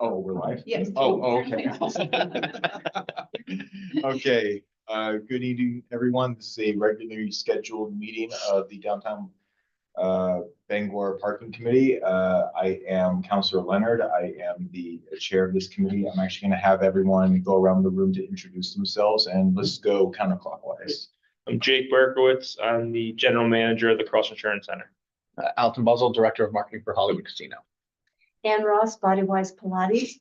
Oh, we're live? Yes. Oh, okay. Okay, good evening, everyone. This is a regularly scheduled meeting of the Downtown Bangor Parking Committee. I am Councilor Leonard. I am the chair of this committee. I'm actually going to have everyone go around the room to introduce themselves, and let's go counterclockwise. I'm Jake Berkowitz. I'm the general manager of the Cross Insurance Center. Alton Buzzell, Director of Marketing for Hollywood Casino. Ann Ross, Bodywise Pilates.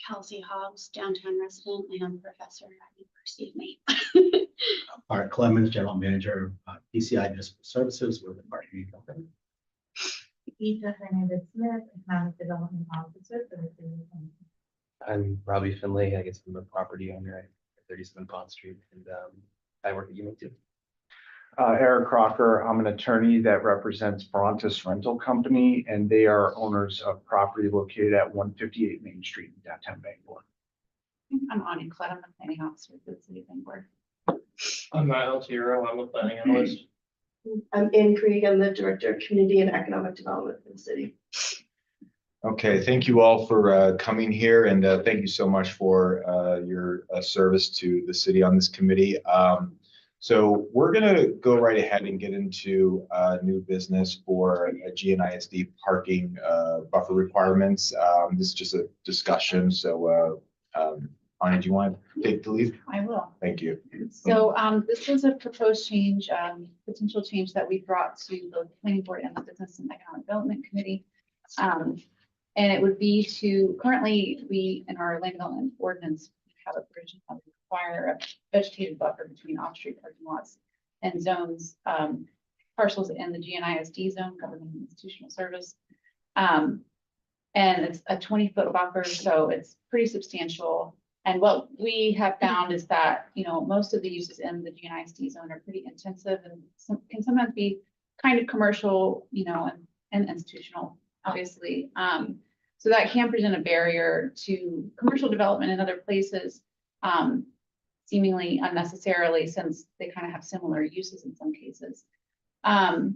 Kelsey Hobbs, downtown resident and professor at University of Maine. Art Clemens, General Manager of PCI Municipal Services with the Marketing Company. Eva Hernandez Smith, Economic Development Officer for the city of Huntington. I'm Robbie Finley. I guess I'm the property owner at 37 Pond Street, and I work at UMaine too. Eric Crocker, I'm an attorney that represents Brontis Rental Company, and they are owners of property located at 158 Main Street in downtown Bangor. I'm Ani Klett, I'm the planning officer for the city of Bangor. I'm Miles Hero. I'm a planning analyst. I'm Ann Krieg, I'm the Director of Community and Economic Development for the city. Okay, thank you all for coming here, and thank you so much for your service to the city on this committee. So we're going to go right ahead and get into new business for GNISD parking buffer requirements. This is just a discussion. So, Ani, do you want to take the lead? I will. Thank you. So this was a proposed change, potential change that we brought to the planning board and the Business and Economic Development Committee. And it would be to, currently we, in our land development ordinance, have a provision that would require a vegetated buffer between off-street parking lots and zones, parcels in the GNISD zone, government and institutional service. And it's a 20-foot buffer, so it's pretty substantial. And what we have found is that, you know, most of the uses in the GNISD zone are pretty intensive and can sometimes be kind of commercial, you know, and institutional, obviously. So that can present a barrier to commercial development in other places, seemingly unnecessarily, since they kind of have similar uses in some cases. And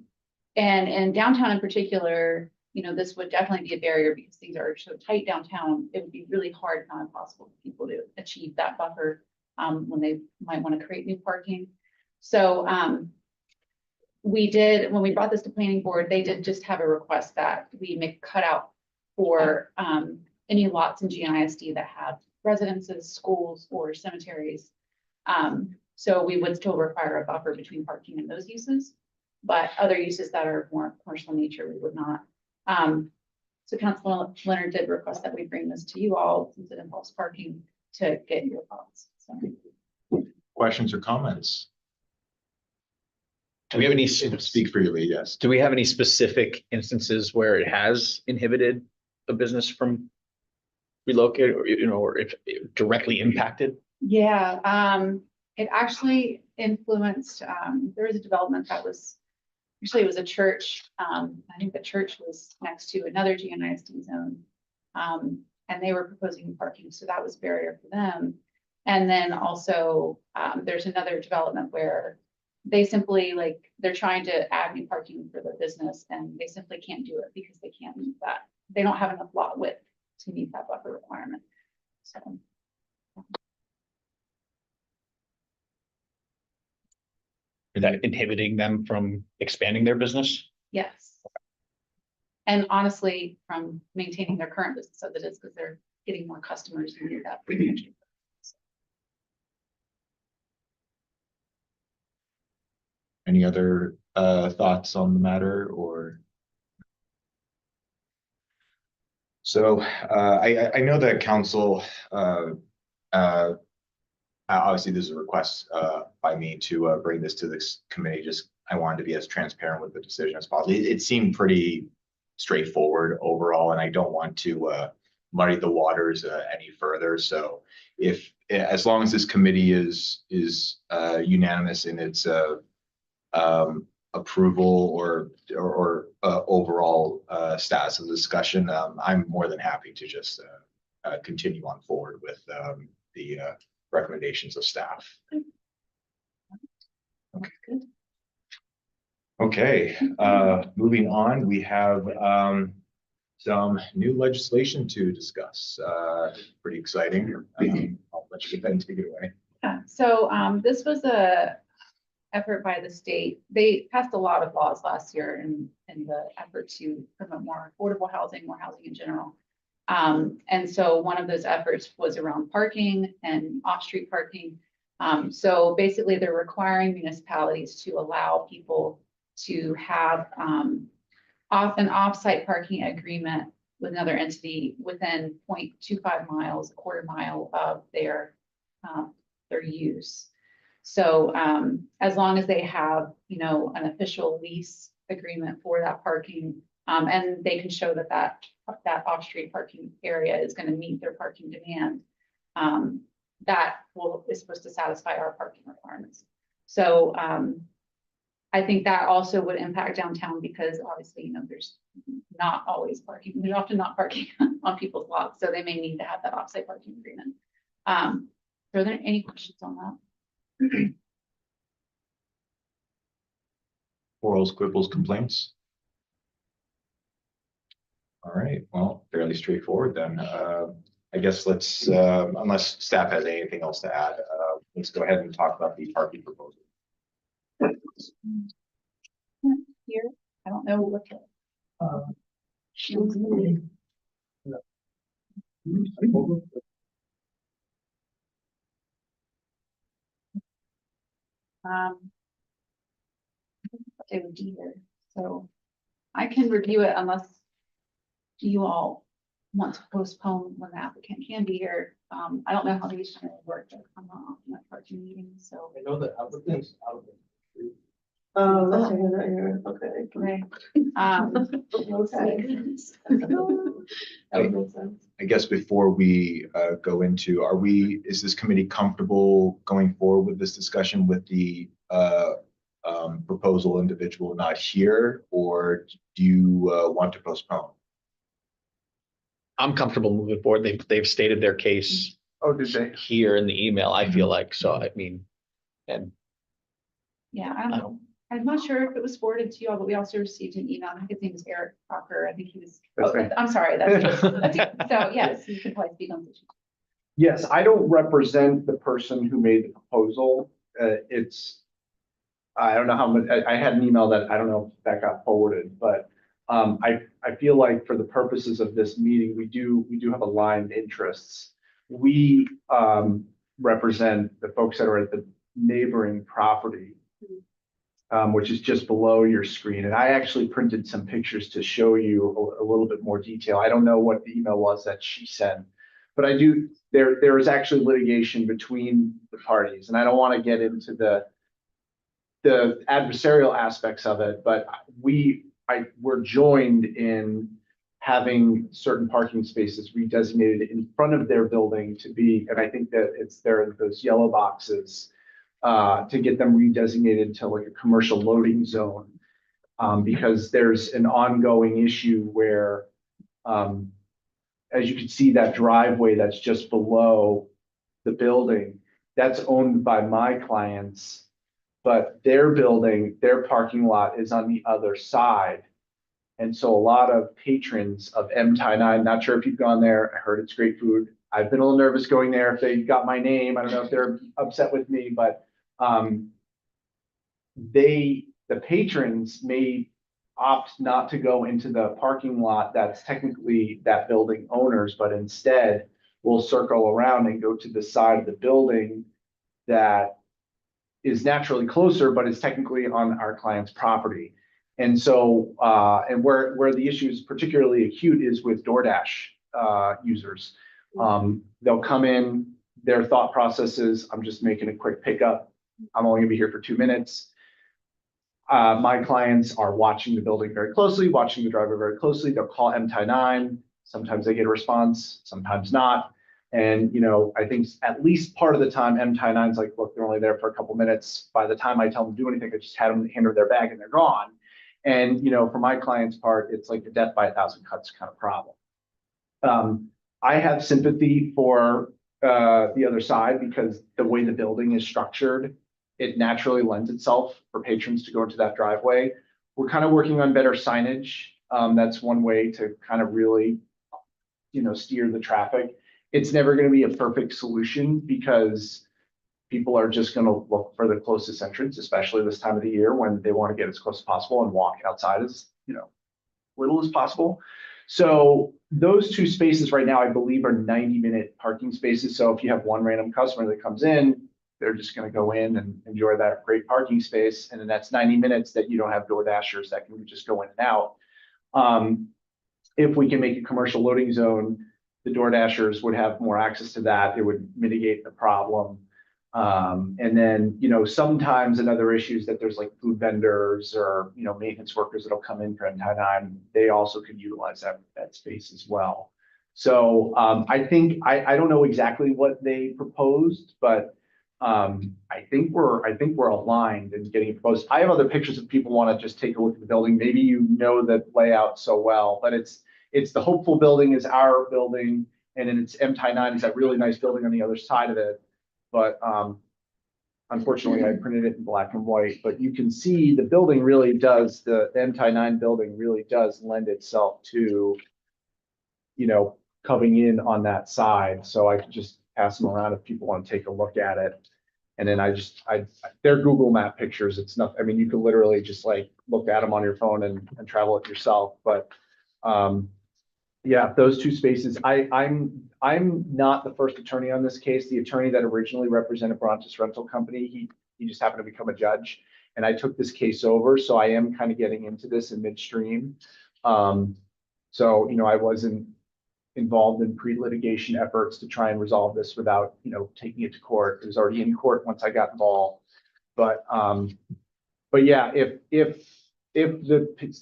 in downtown in particular, you know, this would definitely be a barrier because things are so tight downtown. It would be really hard, if not impossible, for people to achieve that buffer when they might want to create new parking. So we did, when we brought this to planning board, they did just have a request that we make cutout for any lots in GNISD that have residences, schools, or cemeteries. So we would still require a buffer between parking and those uses, but other uses that are more commercial in nature, we would not. So Councilor Leonard did request that we bring this to you all, since it involves parking, to get your thoughts. So. Questions or comments? Do we have any? Speak freely, yes. Do we have any specific instances where it has inhibited a business from relocate, or you know, or if it directly impacted? Yeah, it actually influenced. There was a development that was. Actually, it was a church. I think the church was next to another GNISD zone, and they were proposing parking, so that was a barrier for them. And then also, there's another development where they simply, like, they're trying to add new parking for their business, and they simply can't do it because they can't meet that. They don't have enough lot width to meet that buffer requirement. So. Is that inhibiting them from expanding their business? Yes. And honestly, from maintaining their current business as it is, because they're getting more customers and need that. Any other thoughts on the matter, or? So I know that council, obviously this is a request by me to bring this to this committee. Just I wanted to be as transparent with the decision as possible. It seemed pretty straightforward overall, and I don't want to muddy the waters any further. So if, as long as this committee is unanimous in its approval or overall status of the discussion, I'm more than happy to just continue on forward with the recommendations of staff. Okay, moving on, we have some new legislation to discuss. Pretty exciting. I'll let you get that and take it away. Yeah, so this was a effort by the state. They passed a lot of laws last year in the effort to promote more affordable housing, more housing in general. And so one of those efforts was around parking and off-street parking. So basically they're requiring municipalities to allow people to have an off-site parking agreement with another entity within 0.25 miles, a quarter mile of their use. So as long as they have, an official lease agreement for that parking, and they can show that that off-street parking area is going to meet their parking demand, that is supposed to satisfy our parking requirements. So I think that also would impact downtown because obviously, there's not always parking. There's often not parking on people's lots, so they may need to have that off-site parking agreement. Are there any questions on that? Quarrels, quibbles, complaints? All right, well, fairly straightforward then. I guess let's, unless staff has anything else to add, let's go ahead and talk about the parking proposal. Here, I don't know what. It would be here, so I can review it unless you all want to postpone when the applicant can be here. I don't know how these kind of work. I'm not on that parking meeting, so. I know that applicants out. Oh, that's not here. Okay. Okay. Okay. That makes sense. I guess before we go into, is this committee comfortable going forward with this discussion with the proposal individual not here, or do you want to postpone? I'm comfortable moving forward. They've stated their case Oh, did they? here in the email, I feel like, so I mean, and Yeah, I'm not sure if it was forwarded to you all, but we also received an email. I think his name is Eric Crocker. I think he was, That's me. I'm sorry, so yes, you can probably speak on this. Yes, I don't represent the person who made the proposal. I don't know how much, I had an email that, I don't know if that got forwarded, but I feel like for the purposes of this meeting, we do have aligned interests. We represent the folks that are at the neighboring property, which is just below your screen. And I actually printed some pictures to show you a little bit more detail. I don't know what the email was that she sent, but there is actually litigation between the parties, and I don't want to get into the adversarial aspects of it, but we're joined in having certain parking spaces redesignated in front of their building to be, and I think that it's there in those yellow boxes, to get them redesignated to like a commercial loading zone. Because there's an ongoing issue where, as you can see, that driveway that's just below the building, that's owned by my clients, but their building, their parking lot is on the other side. And so a lot of patrons of M-Tie-9, not sure if you've gone there, I heard it's great food. I've been a little nervous going there if they got my name. I don't know if they're upset with me, but the patrons may opt not to go into the parking lot that's technically that building owner's, but instead will circle around and go to the side of the building that is naturally closer, but is technically on our client's property. And so, and where the issue is particularly acute is with DoorDash users. They'll come in, their thought process is, I'm just making a quick pickup. I'm only gonna be here for 2 minutes. My clients are watching the building very closely, watching the driver very closely. They'll call M-Tie-9. Sometimes they get a response, sometimes not. And, I think at least part of the time M-Tie-9's like, look, they're only there for a couple minutes. By the time I tell them to do anything, I just had them hand over their bag and they're gone. And, for my client's part, it's like the death by 1,000 cuts kind of problem. I have sympathy for the other side because the way the building is structured, it naturally lends itself for patrons to go into that driveway. We're kind of working on better signage That's one way to kind of really, steer the traffic. It's never going to be a perfect solution because people are just going to look for the closest entrance, especially this time of the year when they want to get as close as possible and walk outside as, little as possible. So those two spaces right now, I believe, are 90-minute parking spaces. So if you have one random customer that comes in, they're just going to go in and enjoy that great parking space. And then that's 90 minutes that you don't have door dashers that can just go in and out. If we can make a commercial loading zone, the door dashers would have more access to that. It would mitigate the problem. And then, sometimes another issue is that there's like food vendors or, maintenance workers that'll come in for M9. They also could utilize that space as well. So I think, I don't know exactly what they proposed, but I think we're aligned in getting it proposed. I have other pictures if people want to just take a look at the building. Maybe you know the layout so well, but it's the Hopeful building is our building, and then it's M9 is that really nice building on the other side of it. But unfortunately, I printed it in black and white. But you can see the building really does, the M9 building really does lend itself to, coming in on that side. So I could just pass them around if people want to take a look at it. And then they're Google Map pictures. It's not, I mean, you could literally just like look at them on your phone and travel it yourself. But yeah, those two spaces. I'm not the first attorney on this case. The attorney that originally represented Brontis Rental Company, he just happened to become a judge, and I took this case over. So I am kind of getting into this in midstream. So I wasn't involved in pre-litigation efforts to try and resolve this without taking it to court. It was already in court once I got involved. But yeah,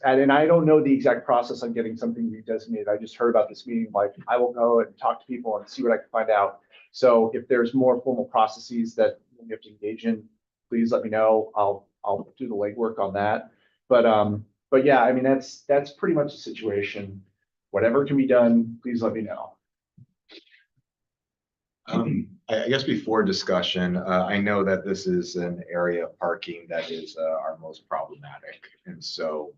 and I don't know the exact process on getting something redesignated. I just heard about this meeting. Like, I will go and talk to people and see what I can find out. So if there's more formal processes that you have to engage in, please let me know. I'll do the legwork on that. But yeah, I mean, that's pretty much the situation. Whatever can be done, please let me know. I guess before discussion, I know that this is an area of parking that is our most problematic. And so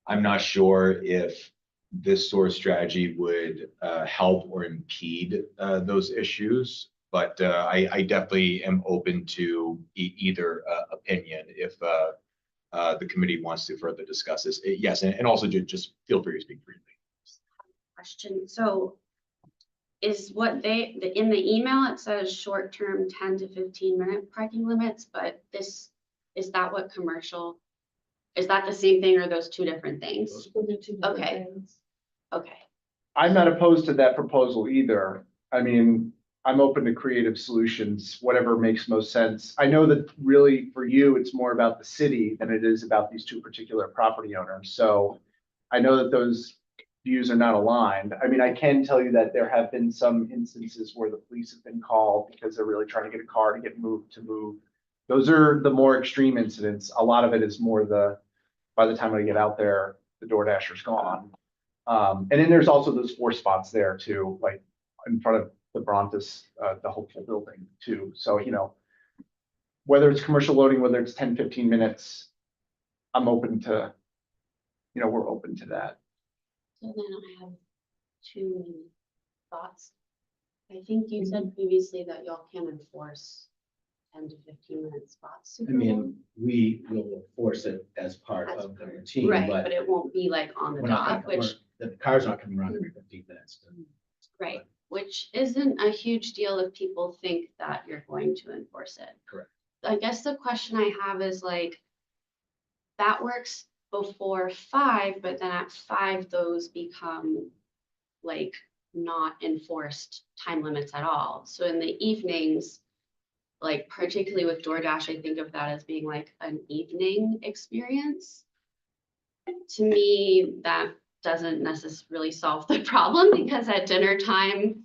I'm not sure if this sort of strategy would help or impede those issues, but I definitely am open to either opinion if the committee wants to further discuss this. Yes, and also just feel free to speak freely. Question. So is what in the email, it says short-term 10 to 15-minute parking limits, but is that what commercial, is that the same thing, or are those two different things? Those are two different Okay. things. Okay. I'm not opposed to that proposal either. I mean, I'm open to creative solutions, whatever makes most sense. I know that really for you, it's more about the city than it is about these two particular property owners. So I know that those views are not aligned. I mean, I can tell you that there have been some instances where the police have been called because they're really trying to get a car to get moved to move. Those are the more extreme incidents. A lot of it is more by the time I get out there, the door dasher's gone. And then there's also those 4 spots there too, like in front of the Brontis, the Hopeful building too. So, whether it's commercial loading, whether it's 10, 15 minutes, I'm open to, we're open to that. So then I have 2 thoughts. I think you said previously that y'all can enforce 10 to 15-minute spots. I mean, we will enforce it as part of the routine, Right, but but it won't be like on the we're not dot, gonna- which, the car's not coming around every 15 minutes. right, which isn't a huge deal if people think that you're going to enforce it. Correct. I guess the question I have is like, that works before 5, but then at 5, those become like not enforced time limits at all. So in the evenings, like particularly with DoorDash, I think of that as being like an evening experience. To me, that doesn't necessarily solve the problem, because at dinner time,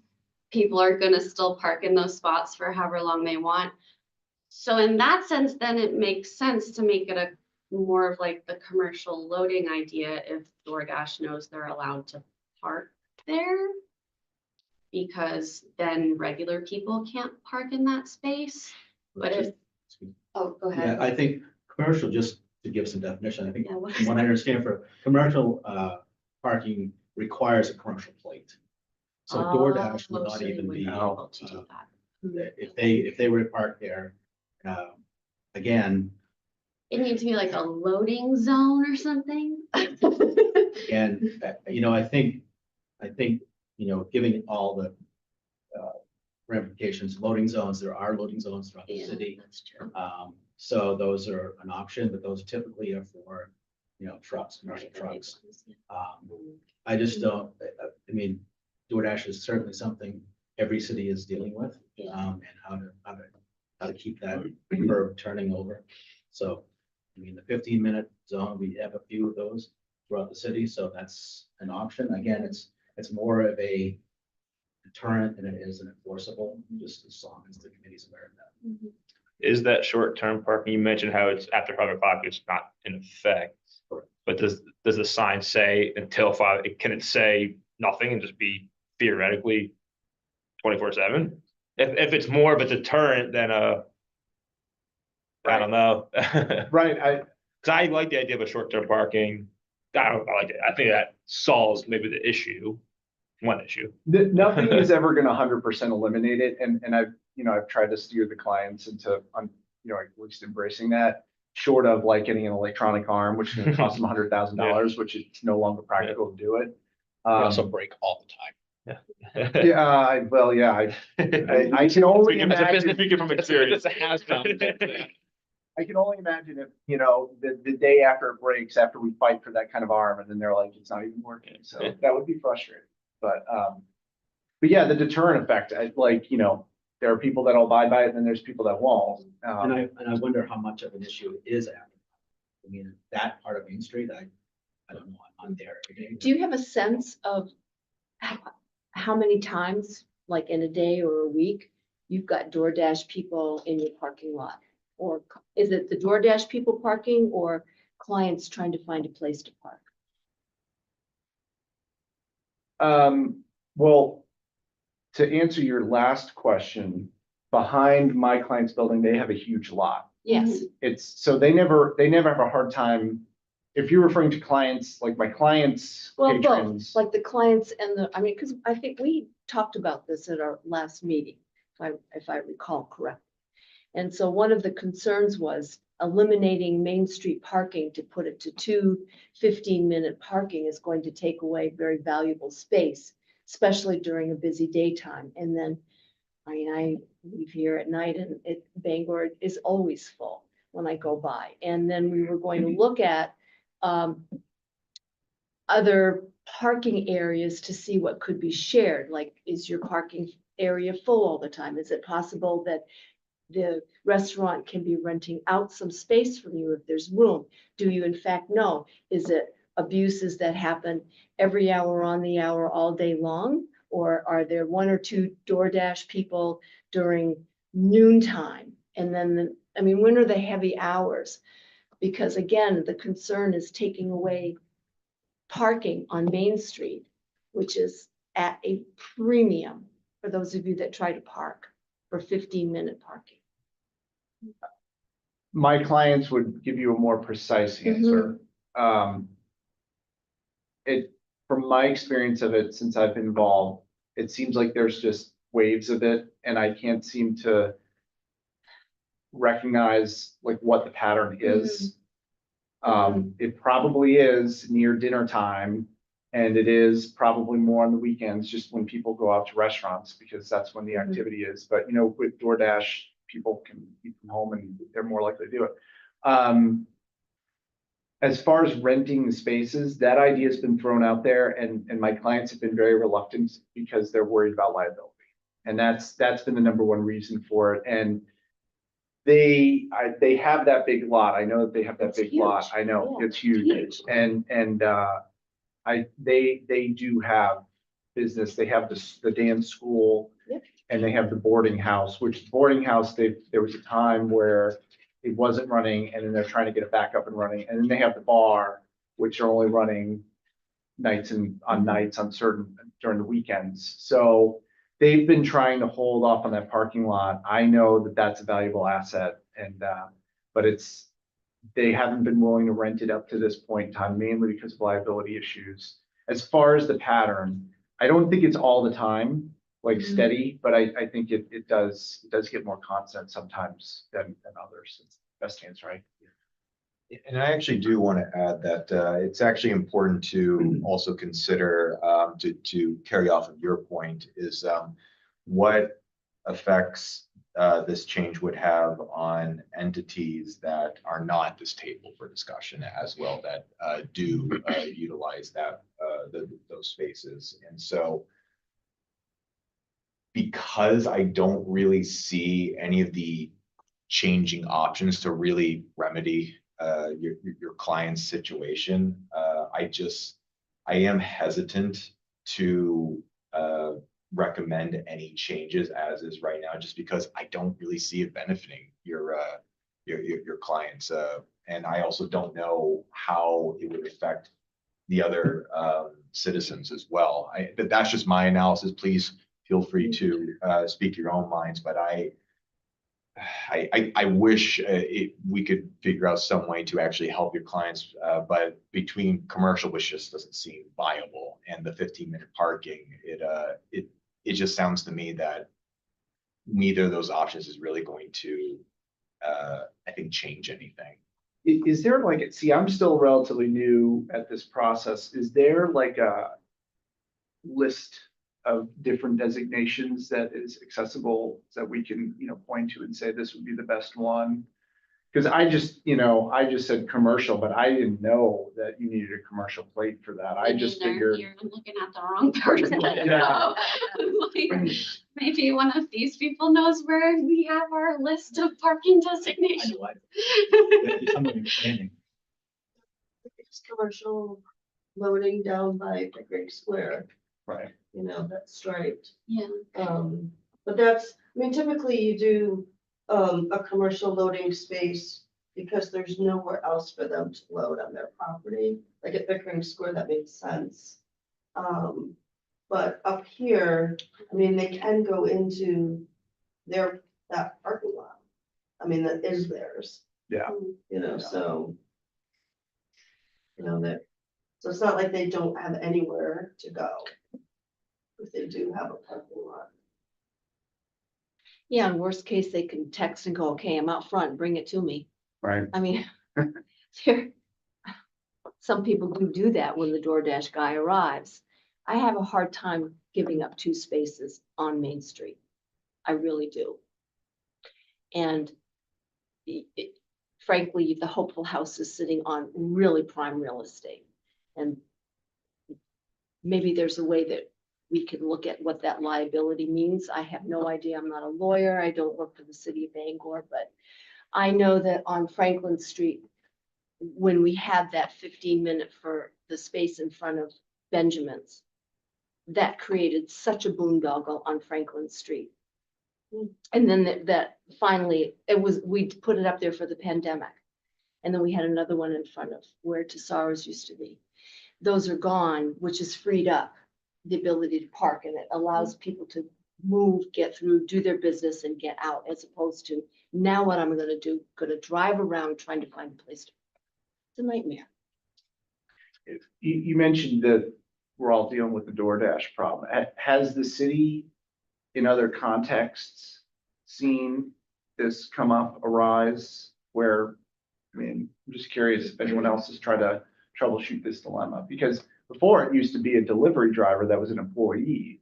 people are gonna still park in those spots for however long they want. So in that sense, then it makes sense to make it a more of like the commercial loading idea if DoorDash knows they're allowed to park there. Because then regular people can't park in that space. But if, oh, go Yeah, ahead. I think commercial just to give some definition, I think, Yeah, what from is what I that? understand, for commercial, parking requires a commercial plate. So DoorDash would Oh, not so they even wouldn't be, able to do that. if they were to park there, again, It needs to be like a loading zone or something. and, I think, giving all the, ramifications, loading zones, there are loading zones throughout the Yeah, city. that's true. So those are an option, but those typically are for, trucks, commercial Right, the big trucks. ones, yeah. I just don't, I mean, DoorDash is certainly something every city is dealing with. Yeah. And how to keep that curve turning over. So, I mean, the 15-minute zone, we have a few of those throughout the city, so that's an option. Again, it's more of a deterrent than it is an enforceable, just as long as the committee's aware of that. Mhm. Is that short-term parking? You mentioned how it's after 5 o'clock, it's not in effect. Correct. But does the sign say until 5? Can it say nothing and just be theoretically 24/7? If it's more of a deterrent than I don't know. Right, Cause I like the idea of a short-term parking. I like it. I think that solves maybe the issue, one issue. nothing is ever gonna 100% eliminate it, and I've tried to steer the clients into, at least embracing that, short of like getting an electronic arm, which is gonna cost them $100,000, which it's no longer practical to do it. They also break all the time. Well, yeah, I can only As a business imagine, speaker from experience. It's a has-been. I can only imagine if, the day after it breaks, after we fight for that kind of arm, and then they're like, it's not even working, so that would be frustrating. But yeah, the deterrent effect, there are people that'll abide by it, and then there's people that won't. And I wonder how much of an issue it is after. I mean, that part of Main Street, I don't know, I'm there every day. Do you have a sense of how many times, like in a day or a week, you've got DoorDash people in your parking lot? Or is it the DoorDash people parking or clients trying to find a place to park? Well, to answer your last question, behind my client's building, they have a huge lot. Yes, So they never have a hard time. If you're referring to clients, like my clients, well, both, patrons, like the clients and because I think we talked about this at our last meeting, if I recall correctly. And so one of the concerns was eliminating Main Street parking to put it to 2 15-minute parking is going to take away very valuable space, especially during a busy daytime. And then, I leave here at night and Bangor is always full when I go by. And then we were going to look at other parking areas to see what could be shared. Like, is your parking area full all the time? Is it possible that the restaurant can be renting out some space from you if there's room? Do you in fact know? Is it abuses that happen every hour on the hour all day long? Or are there 1 or 2 DoorDash people during noontime? And then, when are the heavy hours? Because again, the concern is taking away parking on Main Street, which is at a premium for those of you that try to park for 15-minute parking. my clients would give you a more precise answer. From my experience of it, since I've been involved, it seems like there's just waves of it, and I can't seem to recognize like what the pattern is. It probably is near dinner time, and it is probably more on the weekends, just when people go out to restaurants, because that's when the activity is. But with DoorDash, people can eat from home and they're more likely to do it. As far as renting the spaces, that idea has been thrown out there, and my clients have been very reluctant because they're worried about liability. And that's been the number one reason for it. And they have that big lot. I know that they have that It's big lot. huge. I know Yeah, it's huge. And they do have business. They have the dance school. Yep. And they have the boarding house, which boarding house, there was a time where it wasn't running, and then they're trying to get it back up and running. And then they have the bar, which are only running nights on certain during the weekends. So they've been trying to hold off on that parking lot. I know that that's a valuable asset, and but they haven't been willing to rent it up to this point in time, mainly because of liability issues. As far as the pattern, I don't think it's all the time, like steady, but I think it does get more constant sometimes than others. It's the best answer, right? And I actually do want to add that it's actually important to also consider, to carry off of your point, is what effects this change would have on entities that are not this table for discussion as well, that do utilize those spaces. And so, because I don't really see any of the changing options to really remedy your client's situation, I am hesitant to recommend any changes as is right now, just because I don't really see it benefiting your clients. And I also don't know how it would affect the other citizens as well. But that's just my analysis. Please feel free to speak your own minds, but I wish we could figure out some way to actually help your clients, but between commercial, which just doesn't seem viable, and the 15-minute parking, it just sounds to me that neither of those options is really going to, I think, change anything. Is there like, see, I'm still relatively new at this process. Is there like a list of different designations that is accessible that we can, point to and say this would be the best one? Because I just said commercial, but I didn't know that you needed a commercial plate for that. I just figured. You're looking at the wrong person. Yeah. Like, maybe one of these people knows where we have our list of parking designations. It's commercial loading down by Pickering Square, Right. that's striped. Yeah. But that's, typically you do a commercial loading space because there's nowhere else for them to load on their property. Like at Pickering Square, that makes sense. But up here, they can go into that parking lot. That is theirs. Yeah. So. So it's not like they don't have anywhere to go. If they do have a parking lot. Yeah, in worst case, they can text and go, okay, I'm out front, bring it to me. Right. Some people do that when the DoorDash guy arrives. I have a hard time giving up 2 spaces on Main Street. I really do. And frankly, the Hopeful House is sitting on really prime real estate. And maybe there's a way that we can look at what that liability means. I have no idea. I'm not a lawyer. I don't work for the city of Bangor, but I know that on Franklin Street, when we had that 15-minute for the space in front of Benjamin's, that created such a boondoggle on Franklin Street. And then that finally, we put it up there for the pandemic. And then we had another one in front of where Tesara's used to be. Those are gone, which has freed up the ability to park, and it allows people to move, get through, do their business and get out, as opposed to now what I'm going to drive around trying to find a place to. It's a nightmare. You mentioned that we're all dealing with the DoorDash problem. Has the city in other contexts seen this come up, arise, where, I'm just curious if anyone else has tried to troubleshoot this dilemma, because before it used to be a delivery driver that was an employee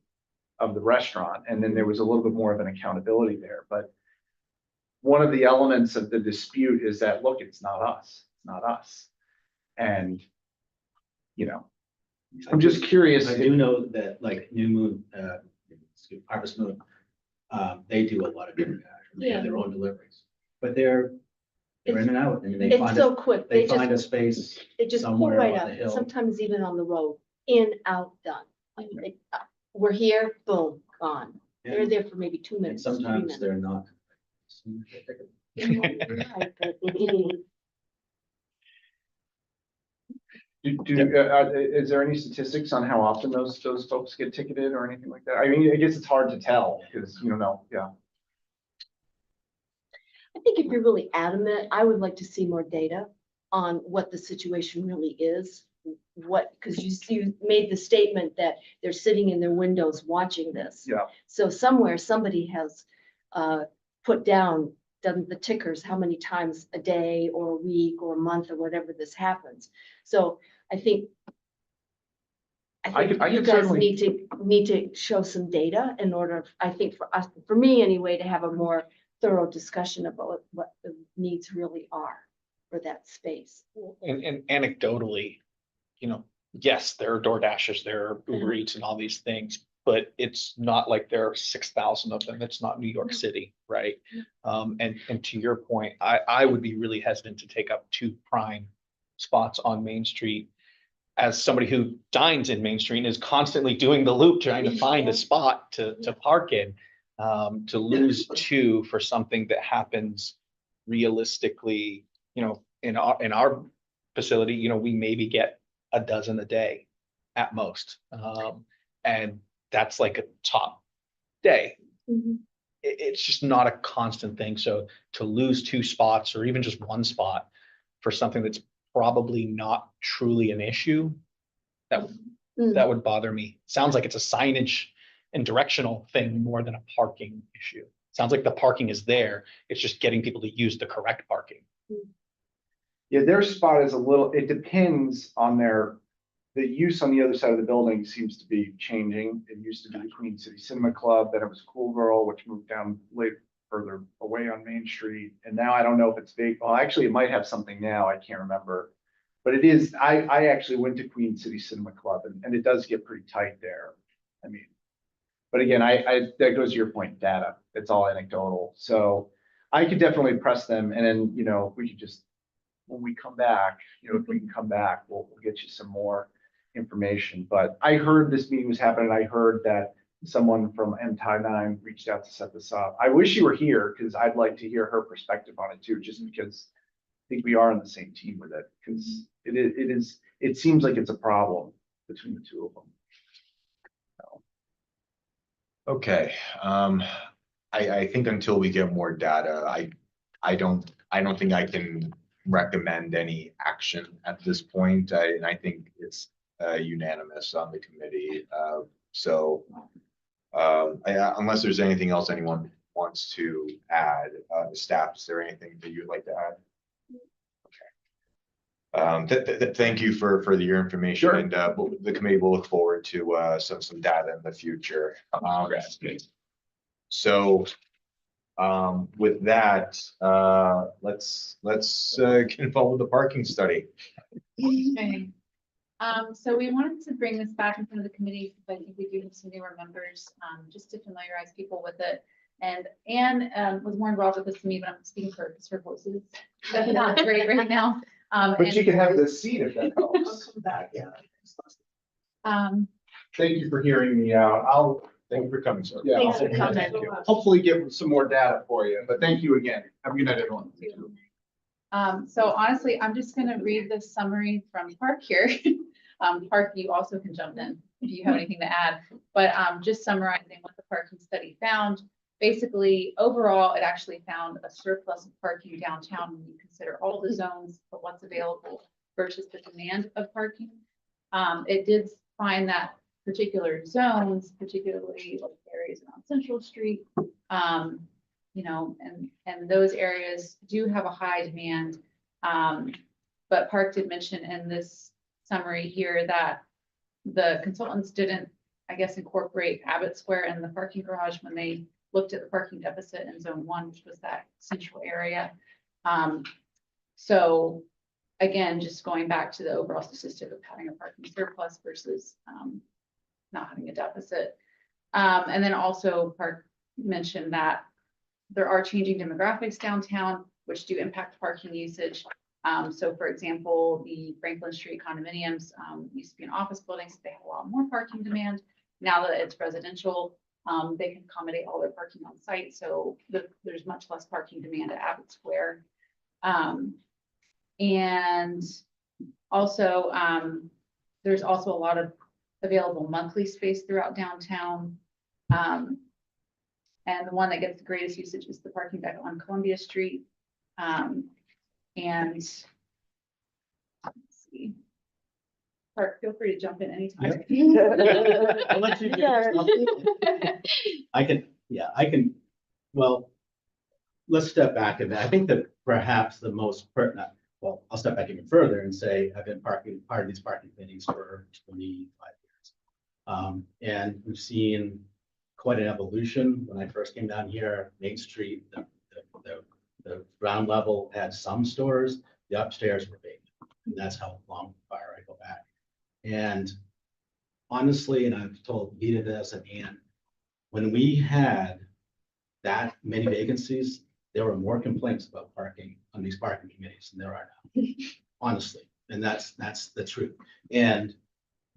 of the restaurant, and then there was a little bit more of an accountability there. But one of the elements of the dispute is that, look, it's not us, and I'm just curious. I do know that like New Moon, Harvest Moon, they do a lot of DoorDash. They have their own deliveries, but they're in and out. They It's find so quick. they find a space. They just pull somewhere right on up, the hill. sometimes even on the road, in, out, done. We're here, boom, gone. They're there for maybe 2 And minutes. 3 sometimes minutes. they're not. Right, but- Is there any statistics on how often those folks get ticketed or anything like that? I guess it's hard to tell because you don't know. Yeah. I think if you're really adamant, I would like to see more data on what the situation really is. What, because you made the statement that they're sitting in their windows watching this. Yeah. So somewhere, somebody has put down, done the tickers, how many times a day or a week or a month or whatever this happens. So I think I you could guys certainly- need to show some data in order, I think for us, for me anyway, to have a more thorough discussion about what the needs really are for that space. And anecdotally, you know, yes, there are DoorDashers, there are Uber Eats and all these things, but it's not like there are 6,000 of them. It's not New York City, right? And to your point, I would be really hesitant to take up 2 prime spots on Main Street as somebody who dines in Main Street and is constantly doing the loop, trying to find a spot to park in. To lose 2 for something that happens realistically, you know, in our facility, you know, we maybe get a dozen a day at most. And that's like a top day. It's just not a constant thing. So to lose 2 spots or even just 1 spot for something that's probably not truly an issue, that would bother me. Sounds like it's a signage and directional thing more than a parking issue. Sounds like the parking is there. It's just getting people to use the correct parking. Yeah, their spot is a little, it depends on the use on the other side of the building seems to be changing. It used to be the Queen City Cinema Club, then it was Cool Girl, which moved down further away on Main Street. And now I don't know if it's big. Well, actually, it might have something now. I can't remember. But it is, I actually went to Queen City Cinema Club and it does get pretty tight there. I mean, but again, that goes to your point, data. It's all anecdotal. So I could definitely press them and then, you know, we could just, when we come back, you know, if we can come back, we'll get you some more information. But I heard this meeting was happening. I heard that someone from M-Tie-9 reached out to set this up. I wish you were here because I'd like to hear her perspective on it too, just because I think we are on the same team with it. Because it seems like it's a problem between the 2 of them. Okay, I think until we get more data, I don't think I can recommend any action at this point. And I think it's unanimous on the committee. Unless there's anything else anyone wants to add, staff, is there anything that you'd like to add? Thank you for your information. Sure. And the committee will look forward to some data in the future. So with that, let's get involved with the parking study. Okay. So we wanted to bring this back in front of the committee, but I think we do have some newer members, just to familiarize people with it. And Anne was more involved with this than me, but I'm speaking for her voices. That's not great right now. But you can have the seat if that I'll helps. come back, yeah. Thank you for hearing me out. Thank you for coming, sir. Yeah, Thanks for I'll- coming. thank you. Hopefully give some more data for you, but thank you again. Have a good night, everyone. So honestly, I'm just gonna read the summary from Park here. Park, you also can jump in if you have anything to add, but just summarizing what the parking study found. Basically, overall, it actually found a surplus of parking downtown when you consider all the zones of what's available versus the demand of parking. It did find that particular zones, particularly like areas around Central Street, you know, and those areas do have a high demand. But Park did mention in this summary here that the consultants didn't, I guess, incorporate Abbott Square and the parking garage when they looked at the parking deficit in zone 1, which was that central area. So again, just going back to the overall statistic of having a parking surplus versus not having a deficit. And then also Park mentioned that there are changing demographics downtown, which do impact parking usage. So for example, the Franklin Street condominiums used to be an office building, so they have a lot more parking demand. Now that it's residential, they can accommodate all their parking on site. So there's much less parking demand at Abbott Square. And also, there's also a lot of available monthly space throughout downtown. And the one that gets the greatest usage is the parking deck on Columbia Street. And let's see. Park, feel free to jump in anytime. I'll let you I can, well, let's step back a bit. I think that perhaps the most pertinent, well, I'll step back even further and say I've been part of these parking committees for 25 years. And we've seen quite an evolution. When I first came down here, Main Street, the ground level had some stores, the upstairs were vacant. And that's how long far I go back. And honestly, and I've told Vita this and Ann, when we had that many vacancies, there were more complaints about parking on these parking committees than there are now, honestly. And that's the truth. And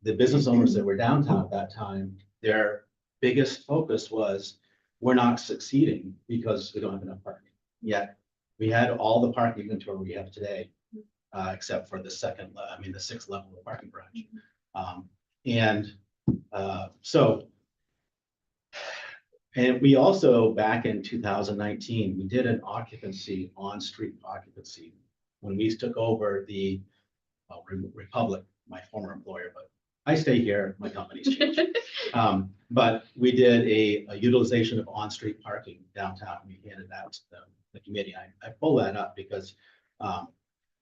the business owners that were downtown at that time, their biggest focus was, we're not succeeding because we don't have enough parking. Yet we had all the parking inventory we have today, except for the sixth level of parking garage. And we also, back in 2019, we did an occupancy, on-street occupancy, when we took over the Republic, my former employer, but I stay here, my company's changed. But we did a utilization of on-street parking downtown. We handed that to the committee. I pull that up because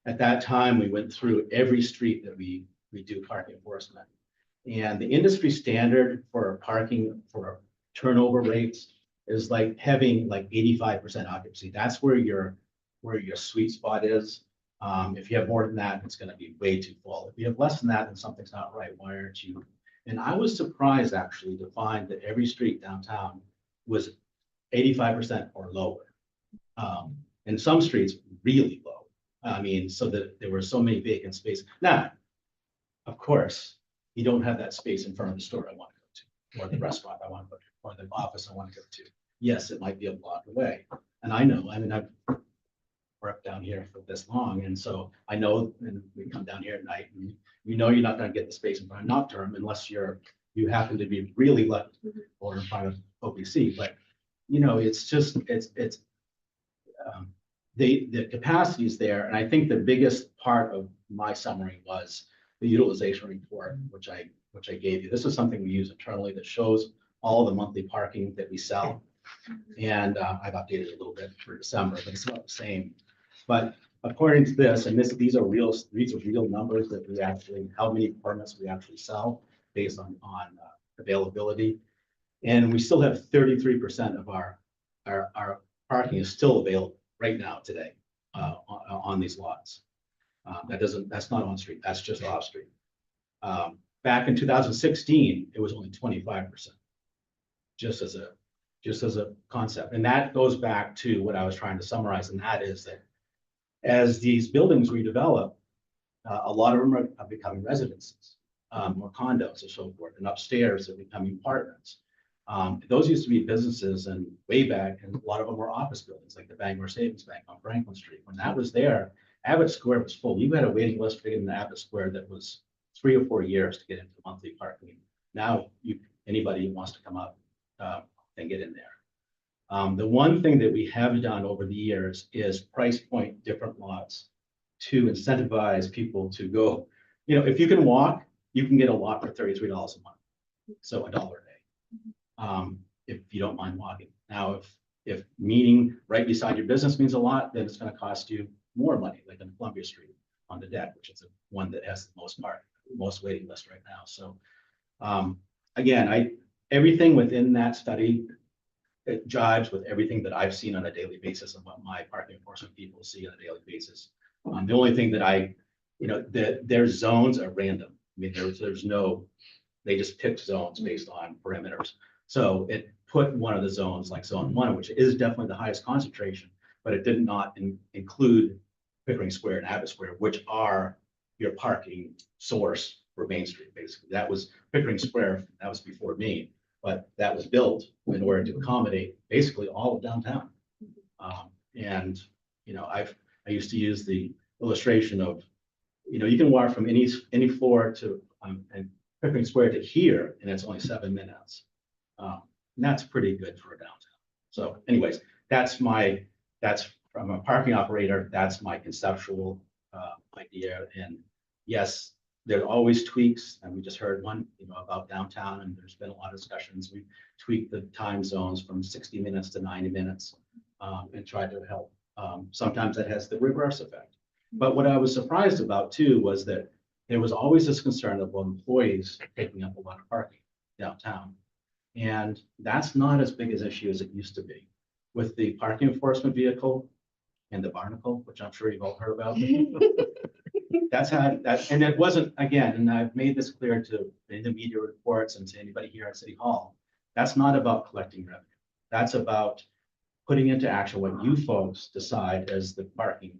at that time, we went through every street that we do parking enforcement. And the industry standard for parking for turnover rates is like having like 85% occupancy. That's where your sweet spot is. If you have more than that, it's going to be way too full. If you have less than that, then something's not right. Why aren't you? And I was surprised actually to find that every street downtown was 85% or lower. And some streets really low. I mean, so that there were so many vacant spaces. Now, of course, you don't have that space in front of the store I want to go to, or the restaurant I want to go to, or the office I want to go to. Yes, it might be a block away. And I know, I mean, I've worked down here for this long. And so I know, and we come down here at night and you know, you're not going to get the space in front of Nocturne unless you happen to be really lucky or in front of OPC. But, you know, it's just, the capacity is there. And I think the biggest part of my summary was the utilization report, which I gave you. This is something we use internally that shows all the monthly parking that we sell. And I've updated it a little bit for December, but it's about the same. But according to this, and these are real numbers that we actually, how many permits we actually sell based on availability. And we still have 33% of our parking is still available right now today on these lots. That's not on street, that's just off street. Back in 2016, it was only 25%, just as a concept. And that goes back to what I was trying to summarize, and that is that as these buildings redevelop, a lot of them are becoming residences, or condos and so forth, and upstairs they're becoming apartments. Those used to be businesses and way back, and a lot of them were office buildings, like the Bangor Savings Bank on Franklin Street. When that was there, Abbott Square was full. You had a waiting list to get into Abbott Square that was 3 or 4 years to get into monthly parking. Now, anybody who wants to come up and get in there. The one thing that we have done over the years is price point different lots to incentivize people to go. You know, if you can walk, you can get a lot for $33 a month, so $1 a day. If you don't mind walking. Now, if meeting right beside your business means a lot, then it's going to cost you more money, like on Columbia Street on the deck, which is the one that has the most waiting list right now. So again, everything within that study, it jives with everything that I've seen on a daily basis and what my parking enforcement people see on a daily basis. The only thing that their zones are random. I mean, they just picked zones based on perimeters. So it put one of the zones, like zone 1, which is definitely the highest concentration, but it did not include Pickering Square and Abbott Square, which are your parking source for Main Street, basically. That was Pickering Square, that was before me, but that was built in order to accommodate basically all of downtown. And, you know, I used to use the illustration of, you know, you can walk from any floor to and Pickering Square to here, and it's only 7 minutes. And that's pretty good for a downtown. So anyways, that's from a parking operator, that's my conceptual idea. And yes, there are always tweaks, and we just heard one, about downtown, and there's been a lot of discussions. We tweaked the time zones from 60 minutes to 90 minutes and tried to help. Sometimes that has the reverse effect. But what I was surprised about too was that there was always this concern of employees taking up a lot of parking downtown. And that's not as big an issue as it used to be. With the parking enforcement vehicle and the Barnacle, which I'm sure you've all heard about. That's how that, and it wasn't, again, and I've made this clear to in the media reports and to anybody here at City Hall. That's not about collecting revenue. That's about putting into action what you folks decide as the parking.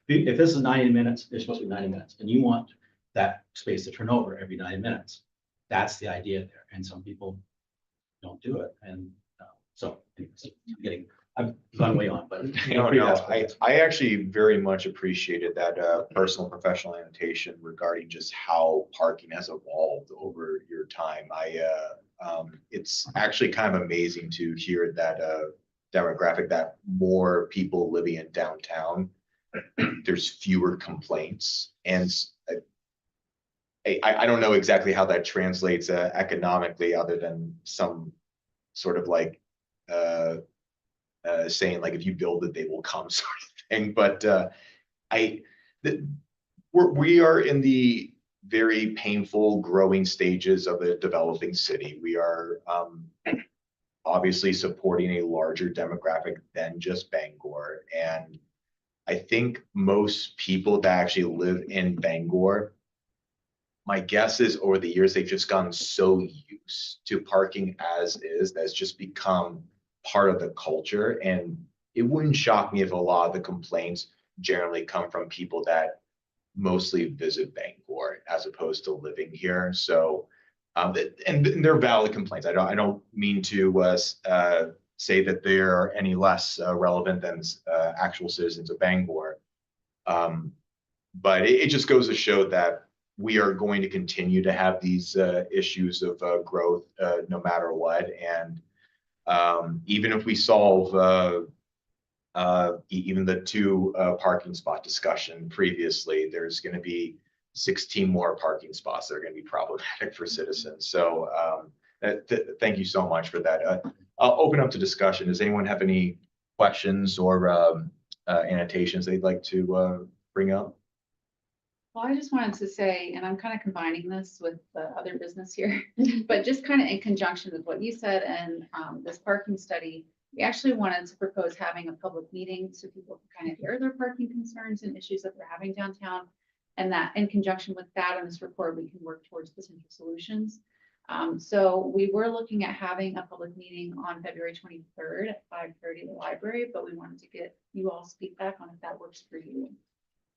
If this is 90 minutes, it's supposed to be 90 minutes, and you want that space to turn over every 90 minutes. That's the idea there, and some people don't do it, and so anyways, I've gone way on, but. No, I actually very much appreciated that personal professional annotation regarding just how parking has evolved over your time. It's actually kind of amazing to hear that demographic, that more people living in downtown, there's fewer complaints. And I don't know exactly how that translates economically, other than some sort of like saying like, if you build it, they will come sort of thing. But we are in the very painful growing stages of a developing city. We are obviously supporting a larger demographic than just Bangor. And I think most people that actually live in Bangor, my guess is over the years, they've just gotten so used to parking as is, that's just become part of the culture. And it wouldn't shock me if a lot of the complaints generally come from people that mostly visit Bangor as opposed to living here. So, and they're valid complaints. I don't mean to say that they are any less relevant than actual citizens of Bangor. But it just goes to show that we are going to continue to have these issues of growth no matter what. And even if we solve even the 2 parking spot discussion previously, there's going to be 16 more parking spots that are going to be problematic for citizens. So thank you so much for that. I'll open up to discussion. Does anyone have any questions or annotations they'd like to bring up? Well, I just wanted to say, and I'm kind of combining this with the other business here, but just kind of in conjunction with what you said and this parking study, we actually wanted to propose having a public meeting so people can kind of hear their parking concerns and issues that they're having downtown. And that in conjunction with that in this report, we can work towards potential solutions. So we were looking at having a public meeting on February 23rd at 5:30 at the library, but we wanted to get you all feedback on if that works for you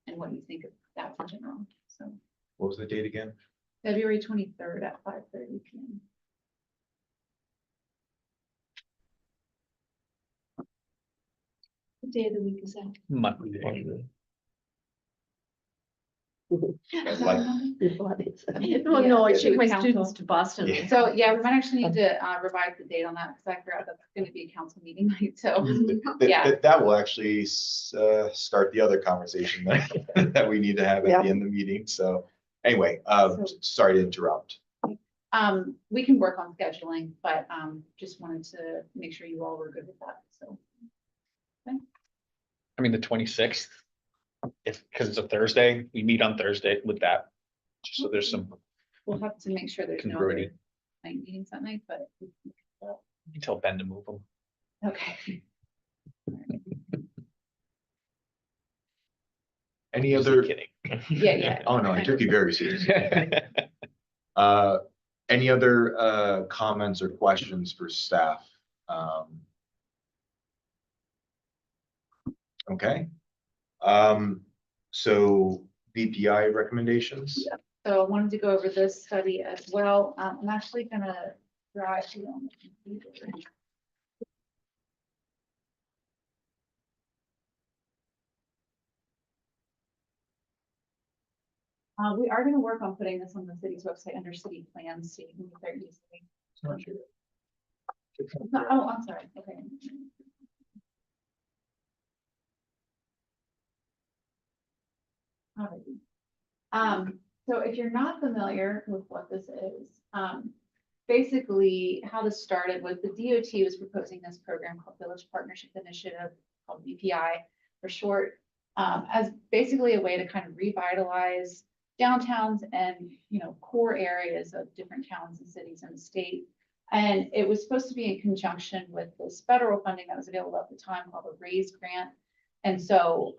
and what you think of that in general. So What was the date again? February 23rd at 5:30 p.m. What day of the week is that? Monday. Like, Well, no, I Yeah, take my council. students to Boston. Yeah. So yeah, we might actually need to revise the date on that because I forgot that's going to be a council meeting night. So yeah. that will actually start the other conversation that we need to have at the end of the meeting. So anyway, sorry to interrupt. We can work on scheduling, but just wanted to make sure you all were good with that. So I mean, the 26th, because it's a Thursday, we meet on Thursday with that. Just so there's some, we'll have to make sure there's no Congruity. other night meetings that night, but you can tell Ben to move them. okay. Any Just other? kidding. Yeah. Oh no, I took you very seriously. Any other comments or questions for staff? Okay. So BPI recommendations. Yeah. So I wanted to go over this study as well. I'm actually gonna drive you on the computer. We are gonna work on putting this on the city's website under city plans, so you can get there easily. Oh, I'm sorry, okay. Alrighty. So if you're not familiar with what this is, basically how this started was the DOT was proposing this program called Village Partnership Initiative, called VPI for short, as basically a way to kind of revitalize downtowns and, you know, core areas of different towns and cities in the state. And it was supposed to be in conjunction with this federal funding that was available at the time called the RAISE grant. And so,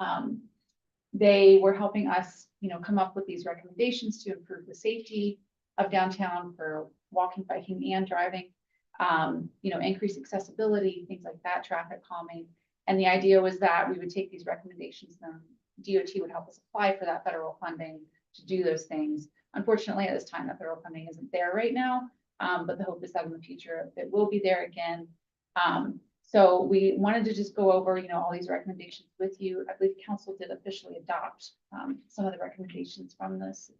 they were helping us, you know, come up with these recommendations to improve the safety of downtown for walking, biking, and driving. You know, increase accessibility, things like that, traffic calming. And the idea was that we would take these recommendations, then DOT would help us apply for that federal funding to do those things. Unfortunately, at this time, that federal funding isn't there right now, but the hope is that in the future it will be there again. So we wanted to just go over, you know, all these recommendations with you. I believe council did officially adopt some of the recommendations from this.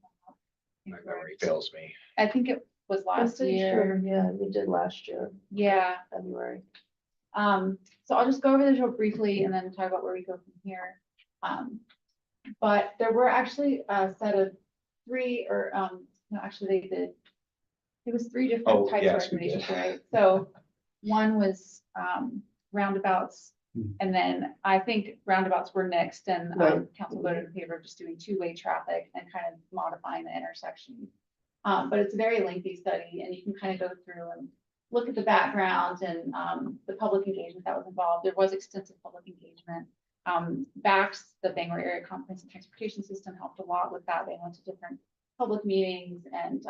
My memory fails me. I think it was I'm last pretty year. sure, yeah, we did last year, Yeah. February. So I'll just go over this real briefly and then talk about where we go from here. But there were actually a set of three, or no, actually they did. It was three different Oh, types of yes, we did. recommendations, right? So one was roundabouts, and then I think roundabouts were next, and Right. council voted in favor of just doing two-way traffic and kind of modifying the intersection. But it's a very lengthy study, and you can kind of go through and look at the background and the public engagement that was involved. There was extensive public engagement. BACS, the Bangor Area Comprehensive Transportation System, helped a lot with that. They went to different public meetings and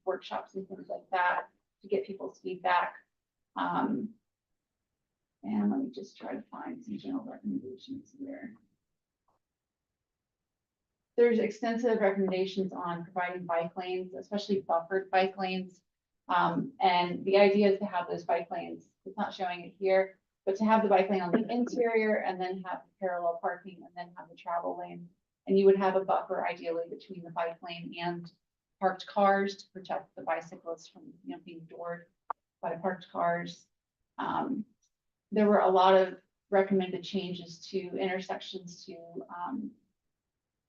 workshops and things like that to get people's feedback. And let me just try to find some general recommendations here. There's extensive recommendations on providing bike lanes, especially buffered bike lanes. And the idea is to have those bike lanes, it's not showing it here, but to have the bike lane on the interior and then have parallel parking and then have the travel lane. And you would have a buffer ideally between the bike lane and parked cars to protect the bicyclists from, you know, being doored by parked cars. There were a lot of recommended changes to intersections to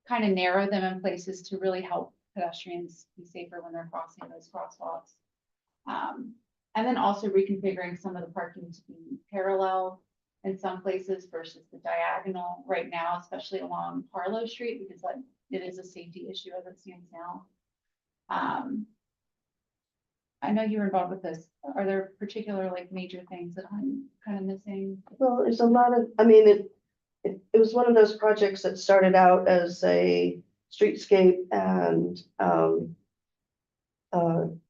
kind of narrow them in places to really help pedestrians be safer when they're crossing those crosswalks. And then also reconfiguring some of the parking to be parallel in some places versus the diagonal right now, especially along Harlow Street, because like it is a safety issue as it stands now. I know you were involved with this. Are there particular like major things that I'm kind of missing? Well, there's a lot of, I mean, it was one of those projects that started out as a streetscape and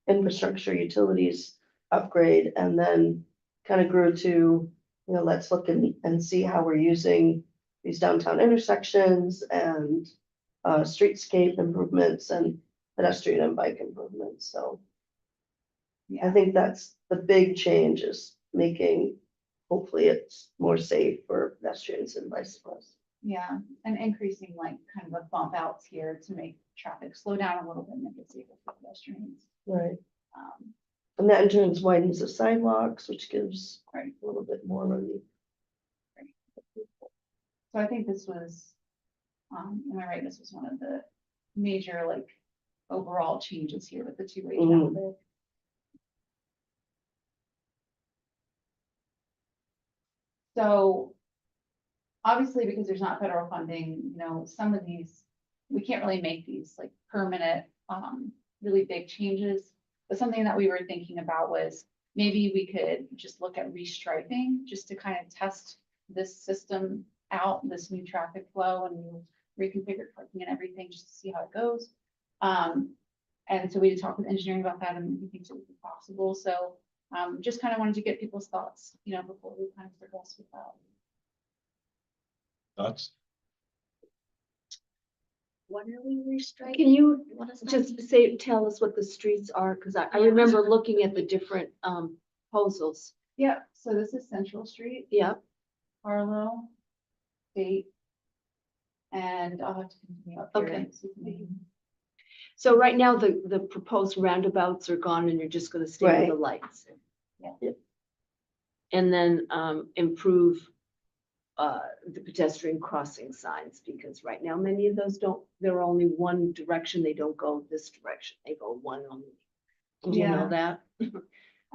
infrastructure utilities upgrade, and then kind of grew to, you know, let's look and see how we're using these downtown intersections and streetscape improvements and pedestrian and bike improvements. So I think that's the big change, is making, hopefully it's more safe for pedestrians and bicyclists. Yeah, and increasing like kind of a bump outs here to make traffic slow down a little bit and make it safer for pedestrians. Right. Um, And that in turn widens the sidewalks, which gives Right. a little bit more relief. So I think this was, am I right? This was one of the major like overall changes here with the two-way Mhm. traffic. So obviously, because there's not federal funding, you know, some of these, we can't really make these like permanent, really big changes. But something that we were thinking about was maybe we could just look at restriping just to kind of test this system out, this new traffic flow and new reconfigured parking and everything, just to see how it goes. And so we did talk with engineering about that, and we think it would be possible. So just kind of wanted to get people's thoughts, you know, before we kind of progress with that. Thoughts? What are we restriping? Can you What is that? just say, tell us what the streets are? Because I Yeah. remember looking at the different proposals. Yeah, so this is Central Street, Yeah, Harlow, State. And I'll have to continue up here. Okay. and see if we- so right now the proposed roundabouts are gone and you're just gonna stay with the lights. Yeah. Yep. And then improve the pedestrian crossing signs, because right now many of those don't, they're only one direction. They don't go this direction. They go one only. Did you know Yeah. that? I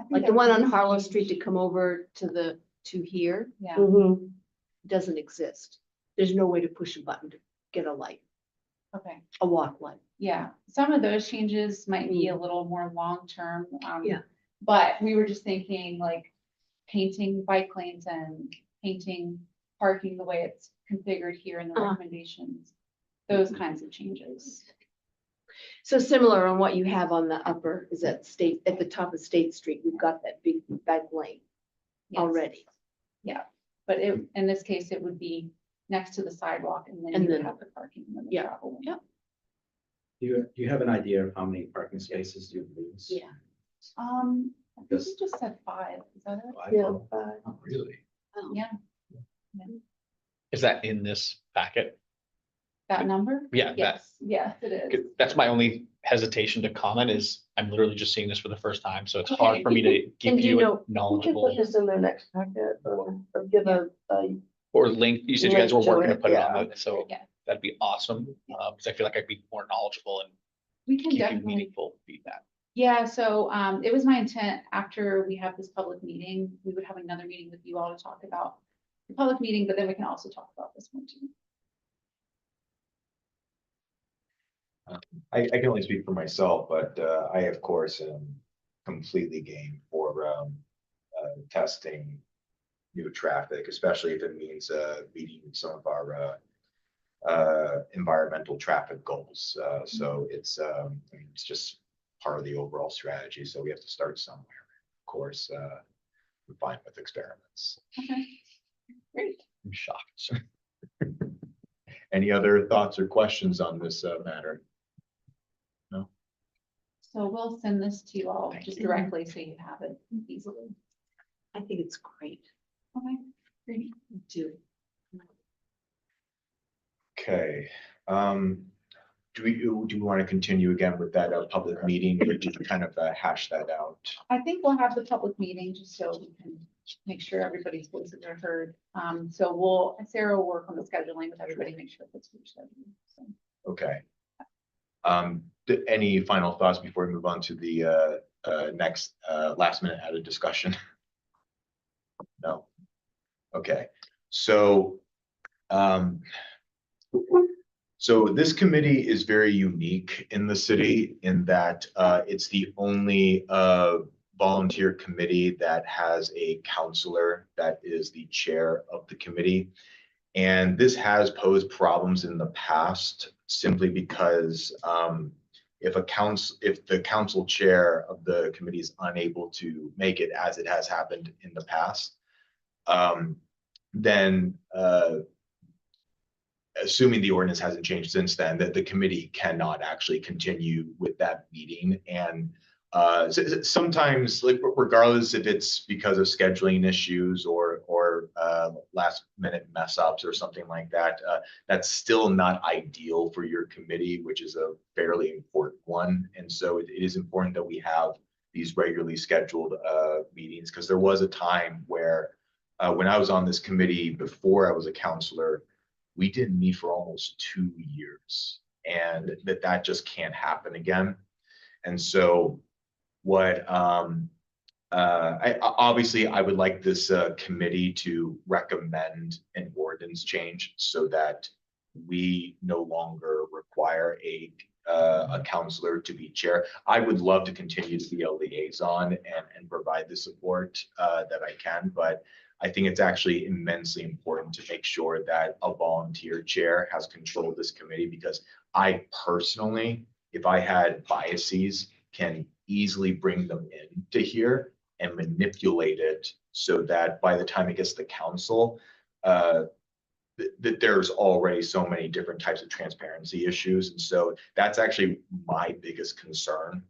think Like the that one would on be- Harlow Street to come over to here Yeah, doesn't exist. There's no way to push a button to get a light, okay. a walk light. Yeah, some of those changes might be a little more long-term. Yeah. But we were just thinking like painting bike lanes and painting parking the way it's configured here in the Uh-huh. recommendations. Those kinds of changes. So similar on what you have on the upper, is at the top of State Street, we've got that big bike lane Yes. already. But in this case, it would be next to the sidewalk and then And you would then- have the parking and then the Yeah, travel. lane. yeah. Do you have an idea of how many parking spaces you lose? Yeah. I think Yes. you just said 5, is that it? Five? Yeah, Oh, really? Oh. Yeah, Is that in this packet? that number? Yeah, that, Yes, yes, it is. that's my only hesitation to comment is I'm literally just seeing this for the first time, so it's hard for me to give And do you you a know- we can knowledgeable put this in their next packet or give a, or link. You said you guys were Link to working to it, put it yeah. on it, so Yeah. that'd be awesome. Because I feel like I'd be more knowledgeable and We can give you definitely. meaningful feedback. Yeah, so it was my intent after we have this public meeting, we would have another meeting with you all to talk about the public meeting, but then we can also talk about this one too. I can only speak for myself, but I, of course, am completely game for testing new traffic, especially if it means meeting some of our environmental traffic goals. So it's I mean, it's just part of the overall strategy. So we have to start somewhere. Of course, we're fine with experiments. Okay, great. I'm shocked. Any other thoughts or questions on this matter? So we'll send this to you all Thank just you. directly so you have it easily. I think it's great. Okay, great. I do. Okay. Do we want to continue again with that public meeting or just kind of hash that out? I think we'll have the public meeting just so we can make sure everybody's voices are heard. So Sarah will work on the scheduling with everybody, make sure it's scheduled. So. Okay. Any final thoughts before we move on to the next last minute added discussion? No. Okay. So this committee is very unique in the city in that it's the only volunteer committee that has a counselor that is the chair of the committee. And this has posed problems in the past simply because if the council chair of the committee is unable to make it, as it has happened in the past, then assuming the ordinance hasn't changed since then, that the committee cannot actually continue with that meeting. And sometimes, like, regardless if it's because of scheduling issues or last minute mess ups or something like that, that's still not ideal for your committee, which is a fairly important one. And so it is important that we have these regularly scheduled meetings, because there was a time where when I was on this committee before I was a counselor, we didn't meet for almost 2 years, and that just can't happen again. And so what obviously I would like this committee to recommend an ordinance change so that we no longer require a counselor to be chair. I would love to continue to be a liaison and provide the support that I can, but I think it's actually immensely important to make sure that a volunteer chair has control of this committee, because I personally, if I had biases, can easily bring them in to here and manipulate it so that by the time it gets to council, that there's already so many different types of transparency issues. And so that's actually my biggest concern.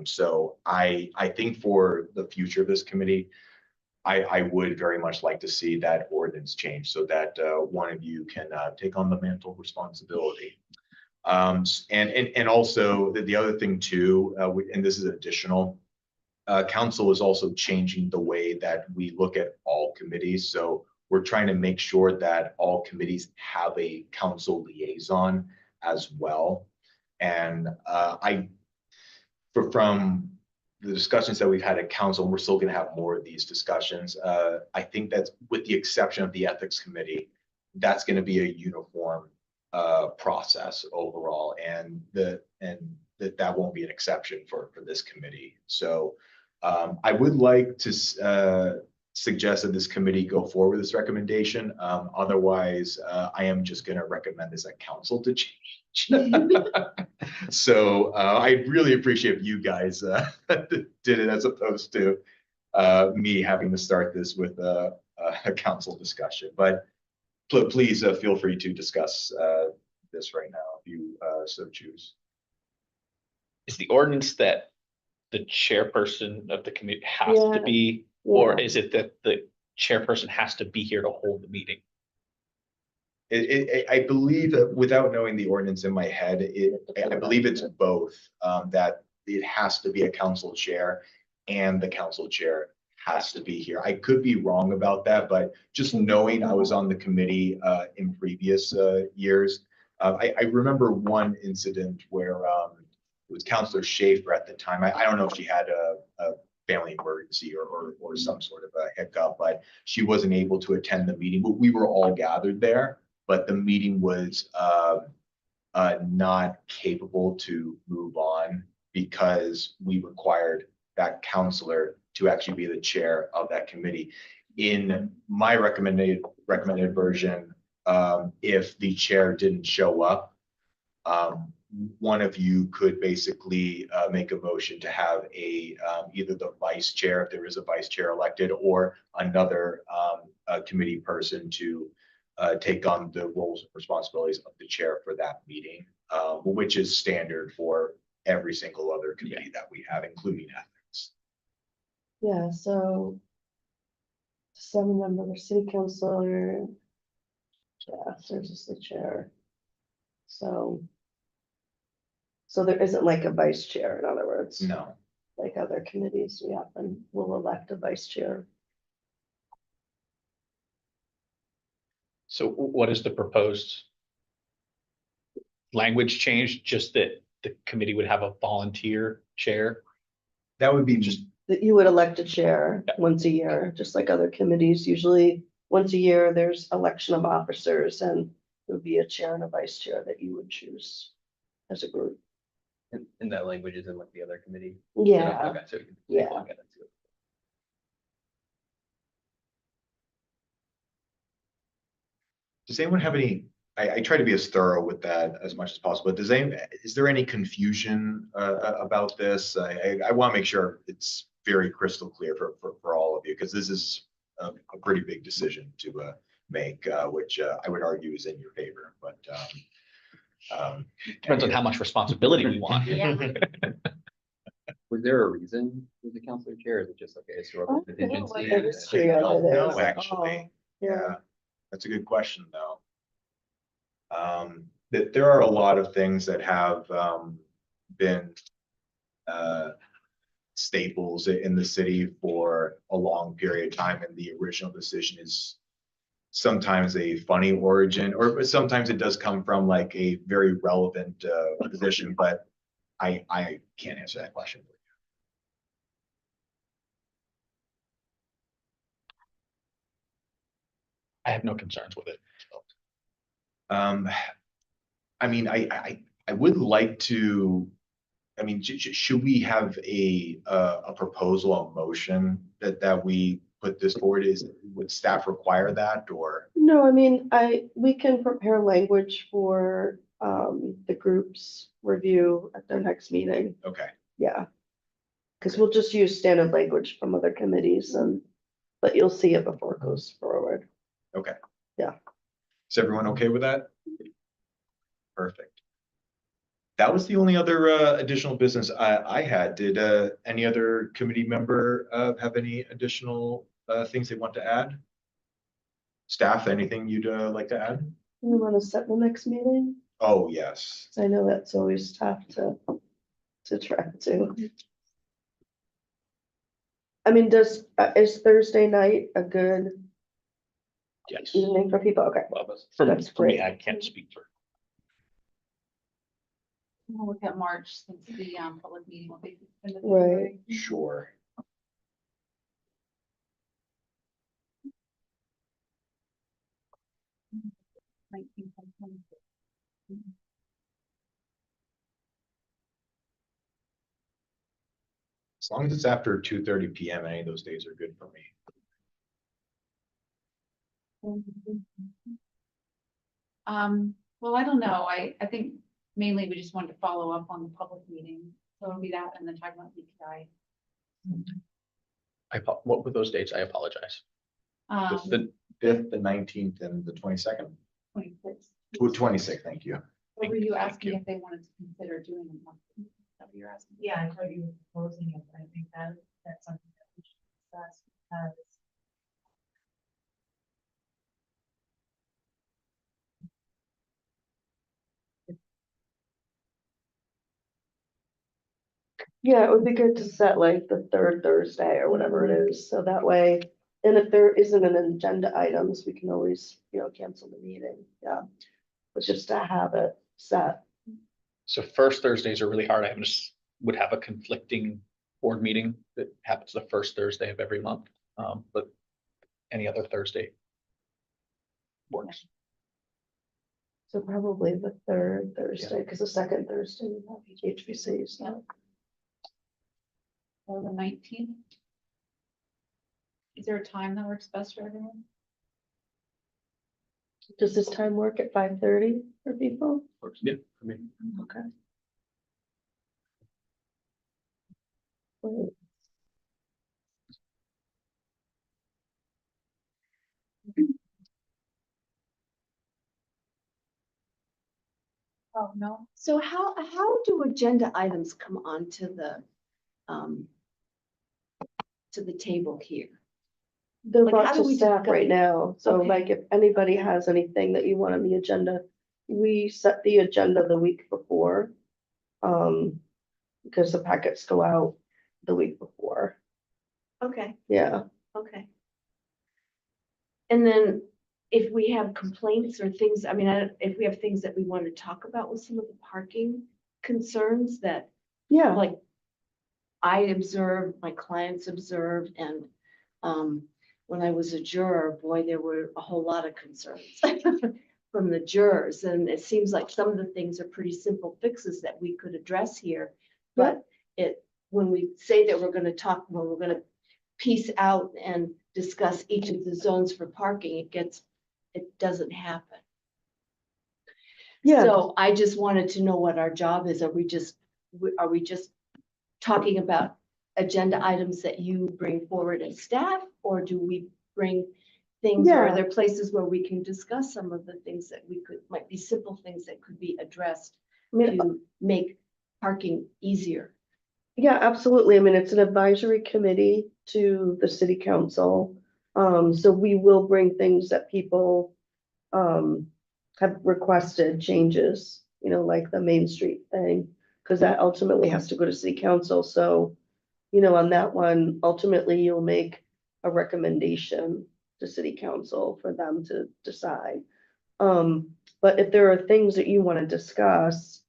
So I think for the future of this committee, I would very much like to see that ordinance change so that one of you can take on the mantle responsibility. And also the other thing too, and this is additional, council is also changing the way that we look at all committees. So we're trying to make sure that all committees have a council liaison as well. And from the discussions that we've had at council, and we're still going to have more of these discussions. I think that's, with the exception of the ethics committee, that's going to be a uniform process overall, and that won't be an exception for this committee. So I would like to suggest that this committee go forward with this recommendation. Otherwise, I am just going to recommend this at council to change. So I really appreciate if you guys did it, as opposed to me having to start this with a council discussion. But please feel free to discuss this right now if you so choose. Is the ordinance that the chairperson of the committee has to Yeah. be, or is it that the chairperson has to be here to hold the meeting? I believe that, without knowing the ordinance in my head, I believe it's both, that it has to be a council chair and the council chair has to be here. I could be wrong about that, but just knowing I was on the committee in previous years, I remember one incident where it was Councillor Schaefer at the time. I don't know if she had a family emergency or some sort of a hiccup, but she wasn't able to attend the meeting. But we were all gathered there, but the meeting was not capable to move on because we required that counselor to actually be the chair of that committee. In my recommended version, if the chair didn't show up, one of you could basically make a motion to have either the vice chair, if there is a vice chair elected, or another committee person to take on the roles and responsibilities of the chair for that meeting, which is standard for every single other committee that we have, including ethics. Yeah, so 7 members, city councilor, yeah, serves as the chair. So there isn't like a vice chair, in other words. No. Like other committees, we often will elect a vice chair. So what is the proposed language change? Just that the committee would have a volunteer chair? That would be just, That you would elect a chair once a year, just like other committees. Usually, once a year, there's election of officers, and it would be a chair and a vice chair that you would choose as a group. And that language is in like the other committee? Yeah, Okay, so we can take a Yeah. look at it too. does anyone have any, I try to be as thorough with that as much as possible, but is there any confusion about this? I want to make sure it's very crystal clear for all of you, because this is a pretty big decision to make, which I would argue is in your favor, but Depends on how much responsibility we want. Yeah. Was there a reason for the counselor chair? Is it just like a historical I don't know contingency? what the history of don't it know, is. actually. Oh, yeah. Yeah, that's a good question, though. That there are a lot of things that have been staples in the city for a long period of time, and the original decision is sometimes a funny origin, or sometimes it does come from like a very relevant position, but I can't answer that question. I have no concerns with it. I mean, I would like to, I mean, should we have a proposal, a motion that we put this forward? Would staff require that, or? No, I mean, we can prepare language for the group's review at their next meeting. Okay, Yeah. Because we'll just use standard language from other committees, but you'll see it before it goes forward. okay. Yeah. Is everyone okay with that? Perfect. That was the only other additional business I had. Did any other committee member have any additional things they want to add? Staff, anything you'd like to add? You want to set the next meeting? Oh, yes. 'Cause I know that's always tough to track to. I mean, is Thursday night a good Yes. evening for people? Okay. Well, but That's for me, great. I can't speak for. We'll look at March since the public meeting will be. in the Right. February. Sure. As long as it's after 2:30 PM, any of those days are good for me. Well, I don't know. I think mainly we just wanted to follow up on the public meeting. So it'll be that and then talk about BPI. What were those dates? I apologize. The 5th, the 19th, and the 22nd. 26. 26th, thank you. What were you Thank asking you. if they wanted to consider doing a monthly? Is that what you're asking? Yeah, I thought you were proposing it, but I think that's something that we should discuss because Yeah, it would be good to set like the third Thursday or whatever it is, so that way, and if there isn't an agenda items, we can always, cancel the meeting, yeah. But just to have it set. So first Thursdays are really hard. Would have a conflicting board meeting that happens the first Thursday of every month. But any other Thursday works. So probably the third Thursday, because the second Thursday, we have HBC, so. Or the 19th? Is there a time that works best for everyone? Does this time work at 5:30 for people? Works, yeah, for me. Okay. Great. Oh, no. So how do agenda items come onto um, to the table here? They're Like, how brought do to we staff discuss- right now, so Okay. like if anybody has anything that you want on the agenda, we set the agenda the week before. Because the packets go out the week before, Okay, yeah. okay. And then if we have complaints or things, I mean, if we have things that we want to talk about with some of the parking concerns that Yeah, like I observed, my clients observed, and when I was a juror, boy, there were a whole lot of concerns from the jurors, and it seems like some of the things are pretty simple fixes that we could address here. But when we say that we're gonna talk, when we're gonna piece out and discuss each of the zones for parking, it doesn't happen. yeah, So I just wanted to know what our job is. Are we just talking about agenda items that you bring forward as staff? Or do we bring things, or Yeah. are there places where we can discuss some of the things that might be simple things that could be addressed I mean, to make parking easier? yeah, absolutely. I mean, it's an advisory committee to the city council. So we will bring things that people have requested changes, like the Main Street thing, because that ultimately has to go to city council. So, on that one, ultimately you'll make a recommendation to city council for them to decide. But if there are things that you want to discuss,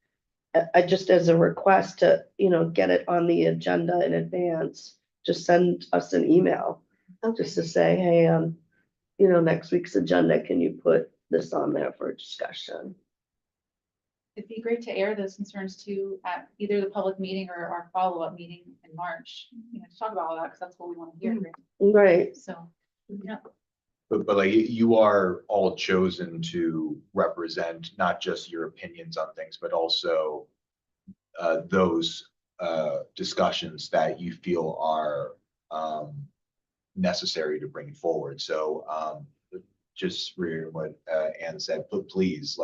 I just as a request to, get it on the agenda in advance, just send us an email. Just to say, hey, next week's agenda, can you put this on there for discussion? It'd be great to air those concerns too at either the public meeting or our follow-up meeting in March, to talk about all that, because that's what we want to hear. Right, So, yeah. But like you are all chosen to represent not just your opinions on things, but also those discussions that you feel are necessary to bring forward. So just reading what Ann said, but please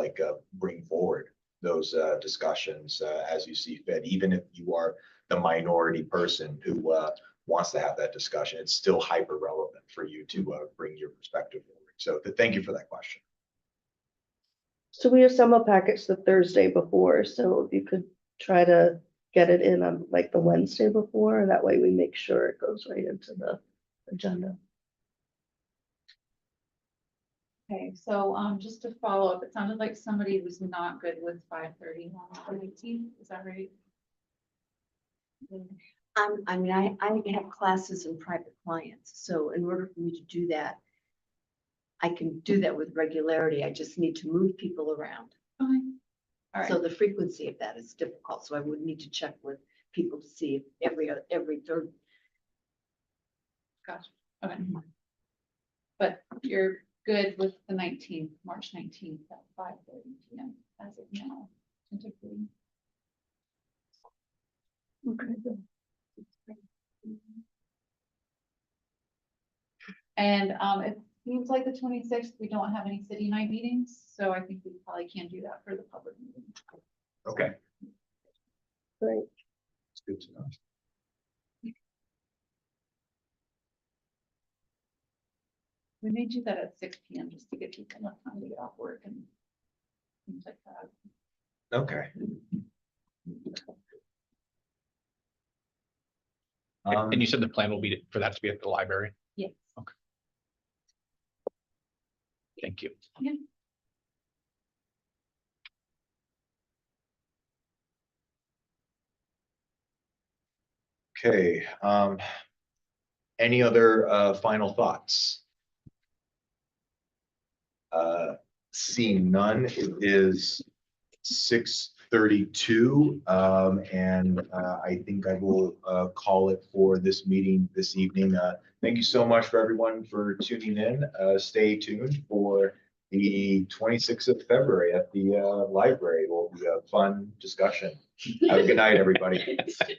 bring forward those discussions as you see fit. Even if you are the minority person who wants to have that discussion, it's still hyper relevant for you to bring your perspective forward. So thank you for that question. so we assemble packets the Thursday before, so if you could try to get it in on like the Wednesday before, and that way we make sure it goes right into the agenda. Okay, so, just to follow up, it sounded like somebody was not good with 5:30 on the 18th, is that right? I mean, I have classes and private clients, so in order for me to do that, I can do that with regularity. I just need to move people around. Fine. All right. So the frequency of that is difficult, so I would need to check with people to see if every third. Gotcha, okay. But you're good with the 19th, March 19th at 5:30 PM as of now, tentatively. Okay. And, it seems like the 26th, we don't have any city night meetings, so I think we probably can do that for the public meeting. Okay, Great. it's good to know. We may do that at 6 PM just to give people enough time to get off work and things like that. Okay. And you said the plan will be for that to be at the library? Yes. Thank you. Okay, any other final thoughts? Seeing none, it is 6:32, and I think I will call it for this meeting this evening. Thank you so much for everyone for tuning in. Stay tuned for the 26th of February at the library. It will be a fun discussion. Have a good night, everybody.